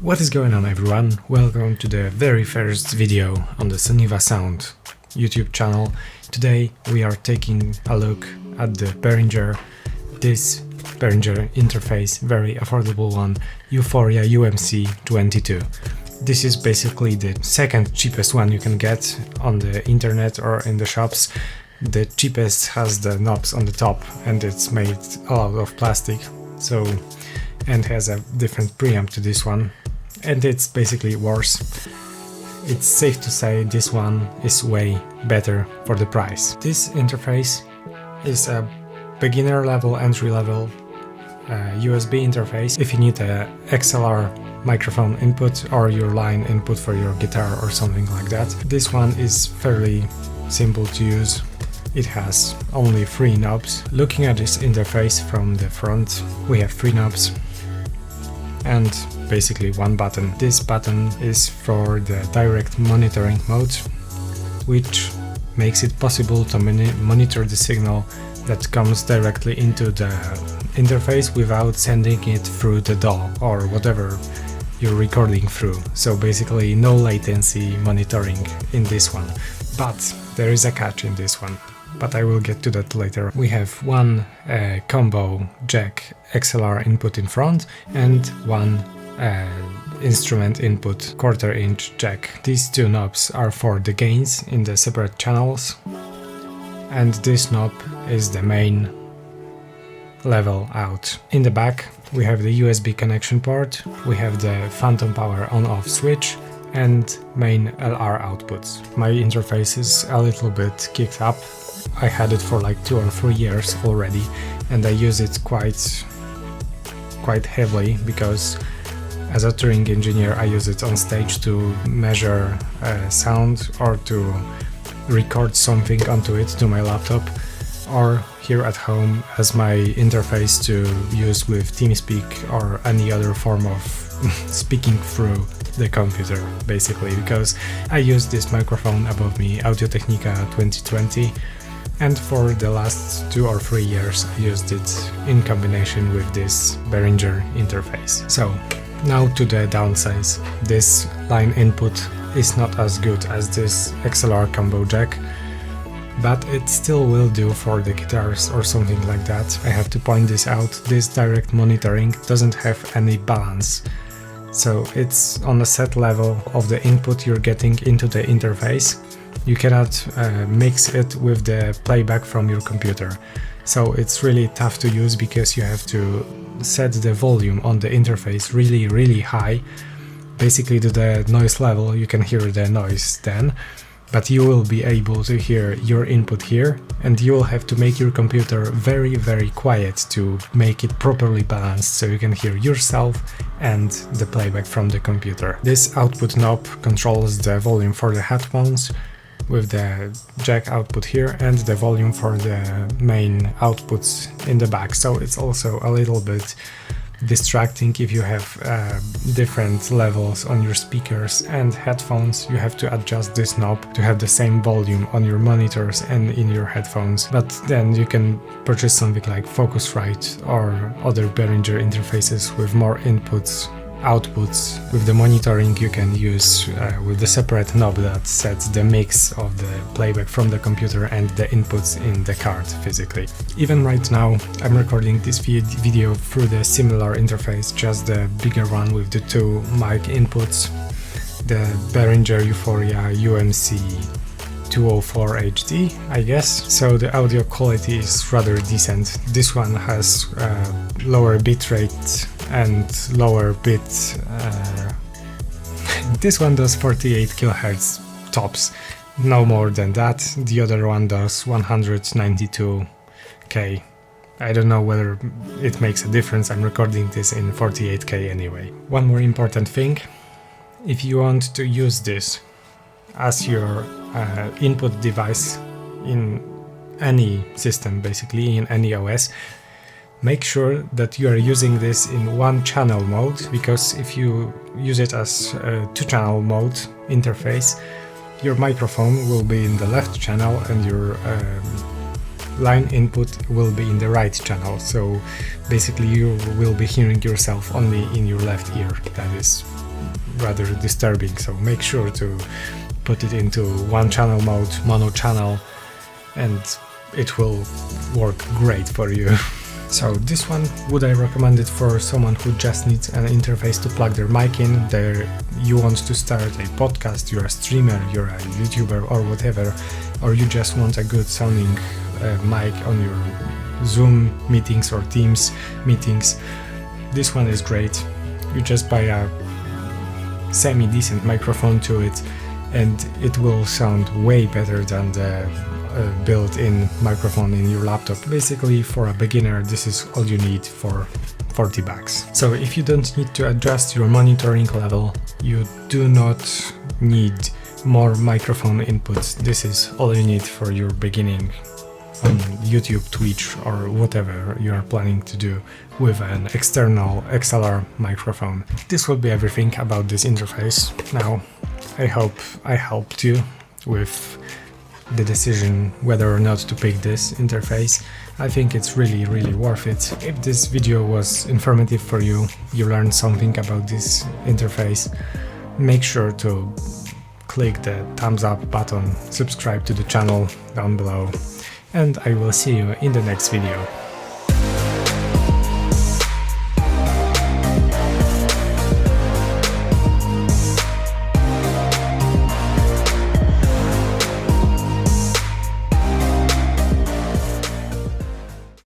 What is going on, everyone? Welcome to the very first video on the SONIWA Sound YouTube channel. Today we are taking a look at the Behringer, this Behringer interface, very affordable one, U-PHORIA UMC 22. This is basically the second cheapest one you can get on the internet or in the shops. The cheapest has the knobs on the top and it's made out of plastic, and has a different preamp to this one. And it's basically worse. It's safe to say this one is way better for the price. This interface is a beginner level, entry level USB interface if you need a XLR microphone input or your line input for your guitar or something like that. This one is fairly simple to use. It has only 3 knobs. Looking at this interface from the front, we have 3 knobs and basically 1 button. This button is for the direct monitoring mode, which makes it possible to monitor the signal that comes directly into the interface without sending it through the DAW or whatever you're recording through. So basically no latency monitoring in this one. But there is a catch in this one, but I will get to that later. We have one combo jack XLR input in front and one instrument input 1/4 inch jack. These 2 knobs are for the gains in the separate channels, and this knob is the main level out. In the back we have the USB connection port, we have the phantom power on-off switch and main LR outputs. My interface is a little bit kicked up. I had it for like 2 or 3 years already, and I use it quite heavily because as a touring engineer I use it on stage to measure sound or to record something onto it to my laptop, or here at home as my interface to use with TeamSpeak or any other form of speaking through the computer, basically, because I use this microphone above me, Audio-Technica 2020, and for the last 2 or 3 years I used it in combination with this Behringer interface. So now to the downsides. This line input is not as good as this XLR combo jack, but it still will do for the guitars or something like that. I have to point this out. This direct monitoring doesn't have any balance. So it's on a set level of the input you're getting into the interface. You cannot mix it with the playback from your computer. So it's really tough to use because you have to set the volume on the interface really high, basically to the noise level. You can hear the noise then, but you will be able to hear your input here, and you will have to make your computer very quiet to make it properly balanced so you can hear yourself and the playback from the computer. This output knob controls the volume for the headphones with the jack output here and the volume for the main outputs in the back. So it's also a little bit distracting if you have different levels on your speakers and headphones. You have to adjust this knob to have the same volume on your monitors and in your headphones. But then you can purchase something like Focusrite or other Behringer interfaces with more inputs, outputs. With the monitoring you can use with the separate knob that sets the mix of the playback from the computer and the inputs in the card physically. Even right now I'm recording this video through the similar interface, just the bigger one with the 2 mic inputs, the Behringer U-PHORIA UMC 204 HD, I guess. So the audio quality is rather decent. This one has lower bitrate and lower bit. This one does 48 kHz tops, no more than that. The other one does 192K. I don't know whether it makes a difference. I'm recording this in 48K anyway. One more important thing: if you want to use this as your input device in any system, basically in any OS, make sure that you are using this in 1-channel mode, because if you use it as a 2-channel mode interface, your microphone will be in the left channel and your line input will be in the right channel. So basically you will be hearing yourself only in your left ear. That is rather disturbing, so make sure to put it into one channel mode, mono channel, and it will work great for you. So this one, would I recommend it for someone who just needs an interface to plug their mic in? You want to start a podcast, you're a streamer, you're a YouTuber or whatever, or you just want a good sounding mic on your Zoom meetings or Teams meetings. This one is great. You just buy a semi-decent microphone to it and it will sound way better than the built-in microphone in your laptop. Basically, for a beginner, this is all you need for 40 bucks. So if you don't need to adjust your monitoring level, you do not need more microphone inputs. This is all you need for your beginning on YouTube, Twitch, or whatever you are planning to do with an external XLR microphone. This will be everything about this interface. Now, I hope I helped you with the decision whether or not to pick this interface. I think it's really worth it. If this video was informative for you, you learned something about this interface, make sure to click the thumbs up button, subscribe to the channel down below, and I will see you in the next video.